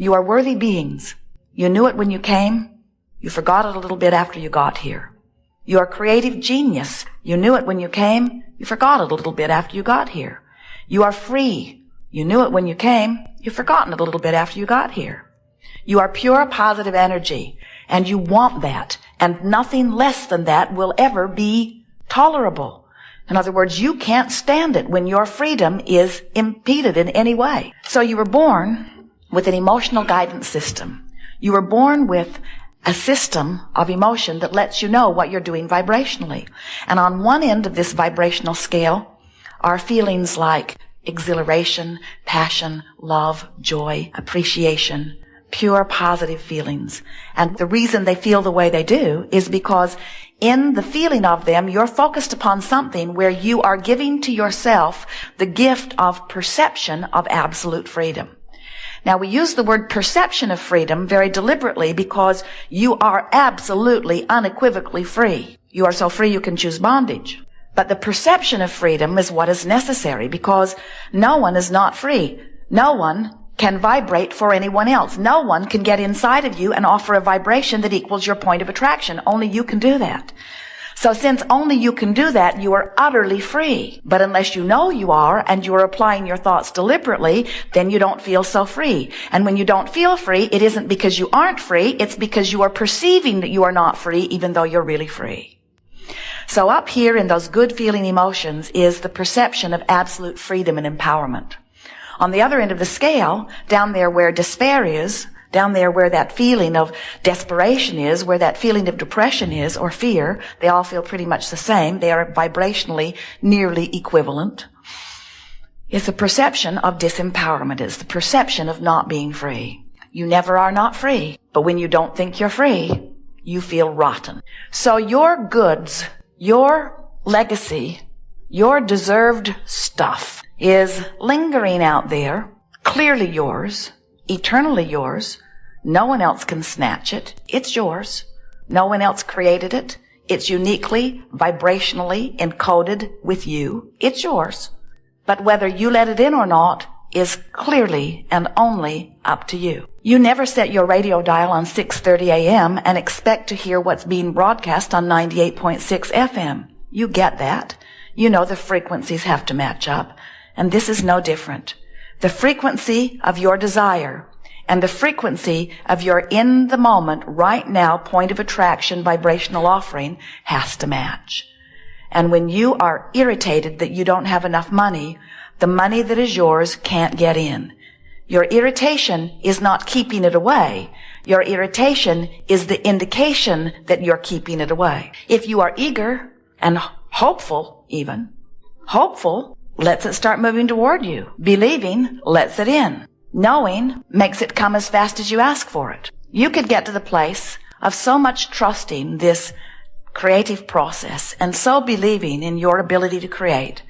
You are worthy beings. You knew it when you came. You forgot it a little bit after you got here. You are creative genius. You knew it when you came. You forgot it a little bit after you got here. You are free. You knew it when you came. You've forgotten it a little bit after you got here. You are pure positive energy, and you want that, and nothing less than that will ever be tolerable. In other words, you can't stand it when your freedom is impeded in any way. So you were born with an emotional guidance system. You were born with a system of emotion that lets you know what you're doing vibrationally. And on one end of this vibrational scale are feelings like exhilaration, passion, love, joy, appreciation, pure positive feelings. And the reason they feel the way they do is because in the feeling of them, you're focused upon something where you are giving to yourself the gift of perception of absolute freedom. Now, we use the word perception of freedom very deliberately because you are absolutely, unequivocally free. You are so free you can choose bondage. But the perception of freedom is what is necessary because no one is not free. No one can vibrate for anyone else. No one can get inside of you and offer a vibration that equals your point of attraction. Only you can do that. So since only you can do that, you are utterly free. But unless you know you are and you are applying your thoughts deliberately, then you don't feel so free. And when you don't feel free, it isn't because you aren't free, it's because you are perceiving that you are not free even though you're really free. So up here in those good feeling emotions is the perception of absolute freedom and empowerment. On the other end of the scale, down there where despair is, down there where that feeling of desperation is, where that feeling of depression is, or fear, they all feel pretty much the same. They are vibrationally nearly equivalent. It's the perception of disempowerment. It's the perception of not being free. You never are not free. But when you don't think you're free, you feel rotten. So your goods, your legacy, your deserved stuff is lingering out there, clearly yours, eternally yours. No one else can snatch it. It's yours. No one else created it. It's uniquely, vibrationally encoded with you. It's yours. But whether you let it in or not is clearly and only up to you. You never set your radio dial on 6:30 a.m. and expect to hear what's being broadcast on 98.6 FM. You get that. You know the frequencies have to match up. And this is no different. The frequency of your desire and the frequency of your in the moment, right now, point of attraction, vibrational offering has to match. And when you are irritated that you don't have enough money, the money that is yours can't get in. Your irritation is not keeping it away. Your irritation is the indication that you're keeping it away. If you are eager and hopeful even, hopeful lets it start moving toward you. Believing lets it in. Knowing makes it come as fast as you ask for it. You could get to the place of so much trusting this creative process and so believing in your ability to create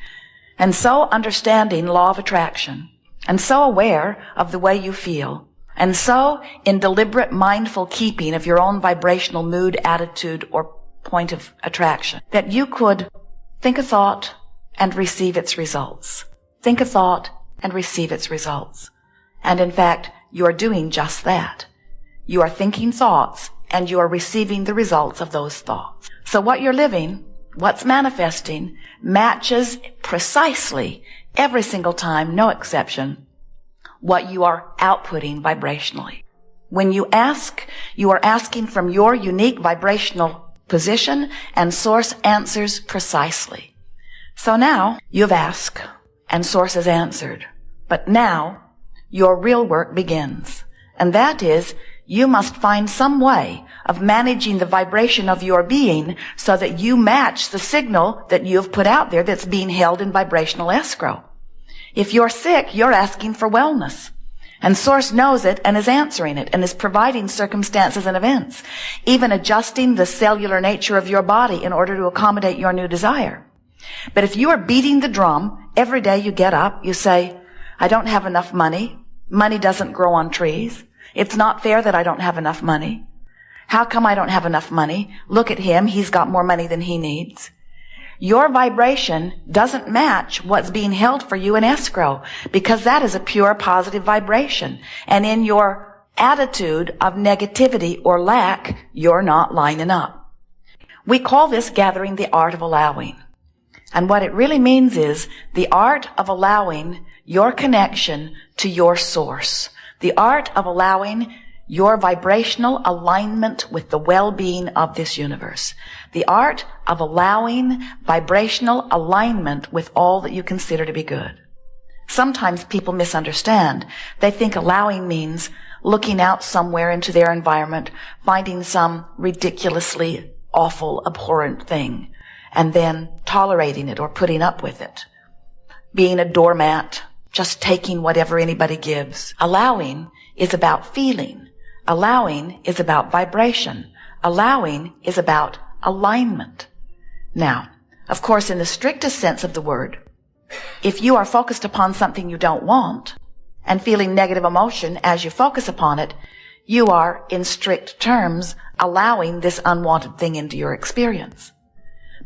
and so understanding law of attraction and so aware of the way you feel and so in deliberate mindful keeping of your own vibrational mood, attitude, or point of attraction that you could think a thought and receive its results. Think a thought and receive its results. And in fact, you are doing just that. You are thinking thoughts and you are receiving the results of those thoughts. So what you're living, what's manifesting, matches precisely every single time, no exception, what you are outputting vibrationally. When you ask, you are asking from your unique vibrational position and source answers precisely. So now you've asked and source has answered. But now your real work begins. And that is you must find some way of managing the vibration of your being so that you match the signal that you have put out there that's being held in vibrational escrow. If you're sick, you're asking for wellness. And Source knows it and is answering it and is providing circumstances and events, even adjusting the cellular nature of your body in order to accommodate your new desire. But if you are beating the drum, every day you get up, you say, I don't have enough money. Money doesn't grow on trees. It's not fair that I don't have enough money. How come I don't have enough money? Look at him. He's got more money than he needs. Your vibration doesn't match what's being held for you in escrow because that is a pure positive vibration. And in your attitude of negativity or lack, you're not lining up. We call this gathering the art of allowing. And what it really means is the art of allowing your connection to your source. The art of allowing your vibrational alignment with the well-being of this universe. The art of allowing vibrational alignment with all that you consider to be good. Sometimes people misunderstand. They think allowing means looking out somewhere into their environment, finding some ridiculously awful, abhorrent thing, and then tolerating it or putting up with it. Being a doormat, just taking whatever anybody gives. Allowing is about feeling. Allowing is about vibration. Allowing is about alignment. Now, of course, in the strictest sense of the word, if you are focused upon something you don't want and feeling negative emotion as you focus upon it, you are, in strict terms, allowing this unwanted thing into your experience.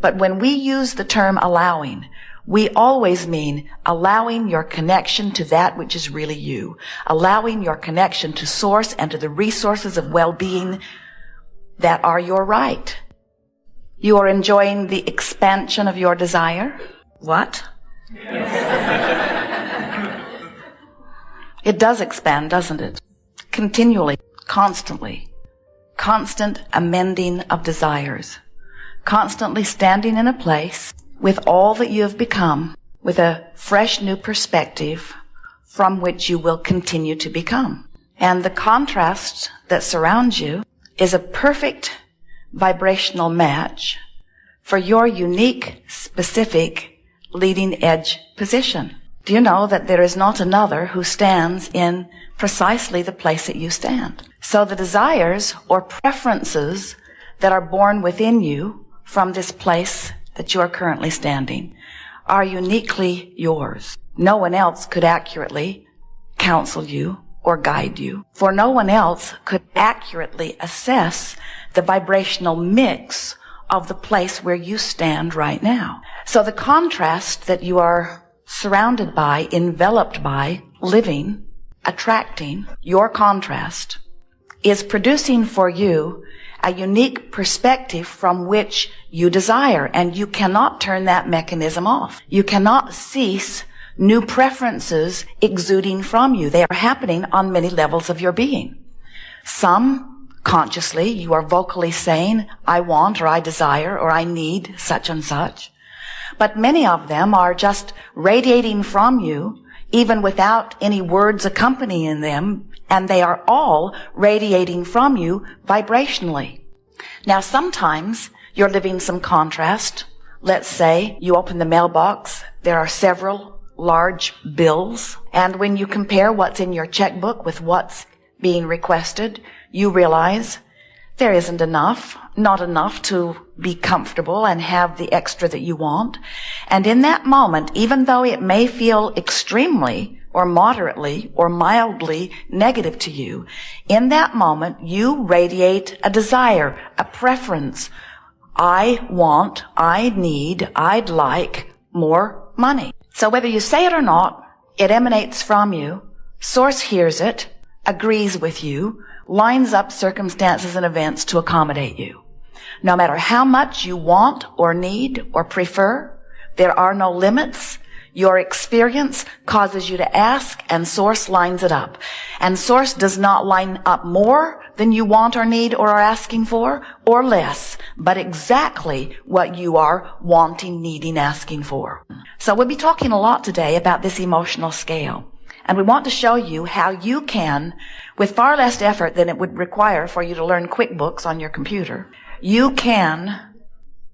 But when we use the term allowing, we always mean allowing your connection to that which is really you, allowing your connection to source and to the resources of well-being that are your right. You are enjoying the expansion of your desire. What? It does expand, doesn't it? Continually, constantly. Constant amending of desires. Constantly standing in a place with all that you have become, with a fresh new perspective from which you will continue to become. And the contrast that surrounds you is a perfect vibrational match for your unique, specific, leading edge position. Do you know that there is not another who stands in precisely the place that you stand? So the desires or preferences that are born within you from this place that you are currently standing are uniquely yours. No one else could accurately counsel you or guide you, for no one else could accurately assess the vibrational mix of the place where you stand right now. So the contrast that you are surrounded by, enveloped by, living, attracting, your contrast, is producing for you a unique perspective from which you desire, and you cannot turn that mechanism off. You cannot cease new preferences exuding from you. They are happening on many levels of your being. Some, consciously, you are vocally saying, I want, or I desire, or I need such and such. But many of them are just radiating from you, even without any words accompanying them, and they are all radiating from you vibrationally. Now, sometimes you're living some contrast. Let's say you open the mailbox, there are several large bills, and when you compare what's in your checkbook with what's being requested, you realize there isn't enough, not enough to be comfortable and have the extra that you want. And in that moment, even though it may feel extremely or moderately or mildly negative to you, in that moment, you radiate a desire, a preference. I want, I need, I'd like more money. So whether you say it or not, it emanates from you. Source hears it, agrees with you, lines up circumstances and events to accommodate you. No matter how much you want or need or prefer, there are no limits. Your experience causes you to ask, and Source lines it up. And Source does not line up more than you want or need or are asking for, or less, but exactly what you are wanting, needing, asking for. So we'll be talking a lot today about this emotional scale. And we want to show you how you can, with far less effort than it would require for you to learn QuickBooks on your computer, you can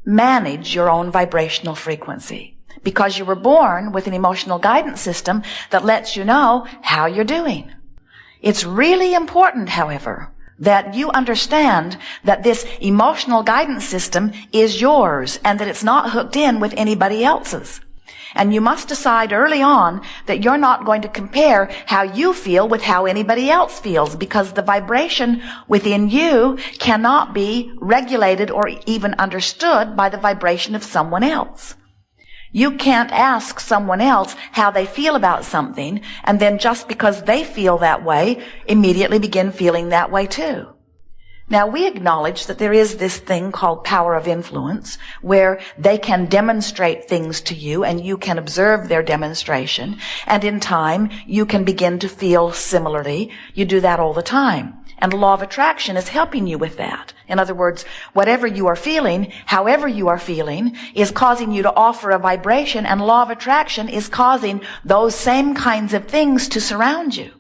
manage your own vibrational frequency. Because you were born with an emotional guidance system that lets you know how you're doing. It's really important, however, that you understand that this emotional guidance system is yours and that it's not hooked in with anybody else's. And you must decide early on that you're not going to compare how you feel with how anybody else feels, because the vibration within you cannot be regulated or even understood by the vibration of someone else. You can't ask someone else how they feel about something, and then just because they feel that way, immediately begin feeling that way too. Now, we acknowledge that there is this thing called power of influence, where they can demonstrate things to you and you can observe their demonstration, and in time you can begin to feel similarly. You do that all the time. And the law of attraction is helping you with that. In other words, whatever you are feeling, however you are feeling, is causing you to offer a vibration, and law of attraction is causing those same kinds of things to surround you.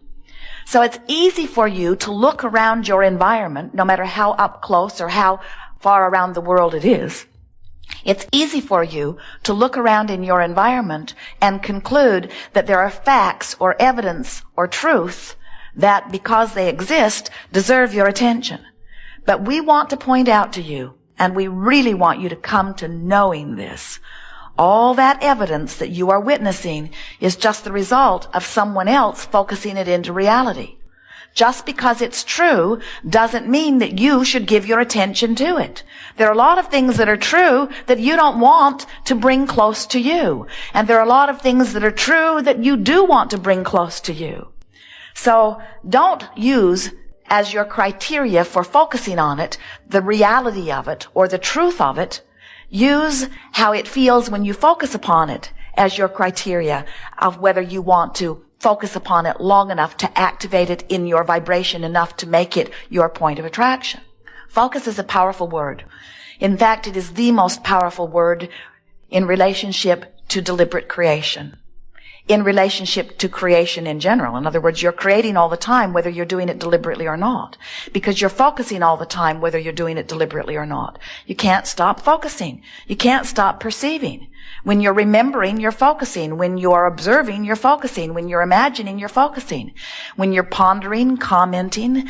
So it's easy for you to look around your environment, no matter how up close or how far around the world it is. It's easy for you to look around in your environment and conclude that there are facts or evidence or truth that, because they exist, deserve your attention. But we want to point out to you, and we really want you to come to knowing this, all that evidence that you are witnessing is just the result of someone else focusing it into reality. Just because it's true doesn't mean that you should give your attention to it. There are a lot of things that are true that you don't want to bring close to you. And there are a lot of things that are true that you do want to bring close to you. So don't use as your criteria for focusing on it the reality of it or the truth of it. Use how it feels when you focus upon it as your criteria of whether you want to focus upon it long enough to activate it in your vibration enough to make it your point of attraction. Focus is a powerful word. In fact, it is the most powerful word in relationship to deliberate creation, in relationship to creation in general. In other words, you're creating all the time, whether you're doing it deliberately or not, because you're focusing all the time, whether you're doing it deliberately or not. You can't stop focusing. You can't stop perceiving. When you're remembering, you're focusing. When you're observing, you're focusing. When you're imagining, you're focusing. When you're pondering, commenting,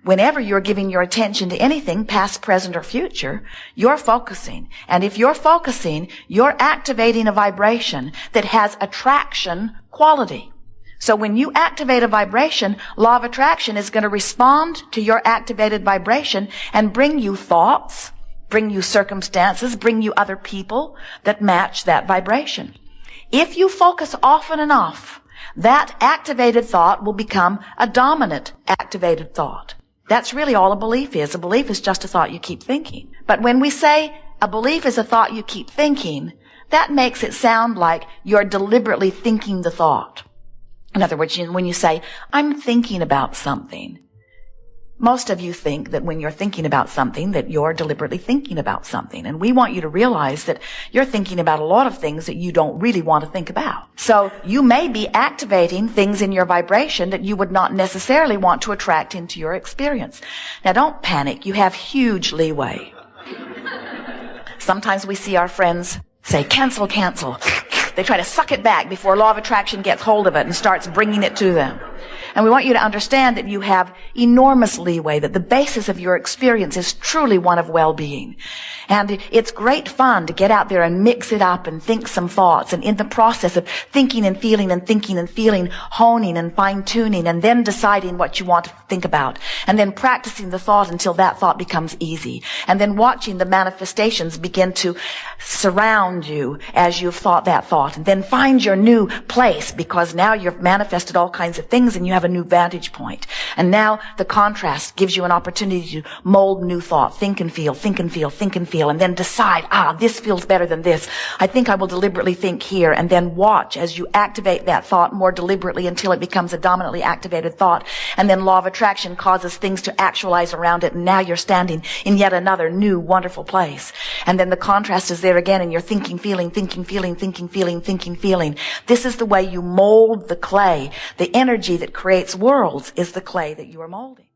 whenever you're giving your attention to anything, past, present, or future, you're focusing. And if you're focusing, you're activating a vibration that has attraction quality. So when you activate a vibration, law of attraction is going to respond to your activated vibration and bring you thoughts, bring you circumstances, bring you other people that match that vibration. If you focus often enough, that activated thought will become a dominant activated thought. That's really all a belief is. A belief is just a thought you keep thinking. But when we say a belief is a thought you keep thinking, that makes it sound like you're deliberately thinking the thought. In other words, when you say, I'm thinking about something, most of you think that when you're thinking about something that you're deliberately thinking about something. And we want you to realize that you're thinking about a lot of things that you don't really want to think about. So you may be activating things in your vibration that you would not necessarily want to attract into your experience. Now don't panic. You have huge leeway. Sometimes we see our friends say, cancel, cancel. They try to suck it back before law of attraction gets hold of it and starts bringing it to them. And we want you to understand that you have enormous leeway, that the basis of your experience is truly one of well-being. And it's great fun to get out there and mix it up and think some thoughts. And in the process of thinking and feeling and thinking and feeling, honing and fine-tuning and then deciding what you want to think about. And then practicing the thought until that thought becomes easy. And then watching the manifestations begin to surround you as you've thought that thought. And then find your new place, because now you've manifested all kinds of things and you have a new vantage point. And now the contrast gives you an opportunity to mold new thought. Think and feel, think and feel, think and feel, and then decide, this feels better than this. I think I will deliberately think here, and then watch as you activate that thought more deliberately until it becomes a dominantly activated thought. And then law of attraction causes things to actualize around it, and now you're standing in yet another new, wonderful place. And then the contrast is there again, and you're thinking, feeling, thinking, feeling, thinking, feeling, thinking, feeling. This is the way you mold the clay. The energy that creates worlds is the clay that you are molding.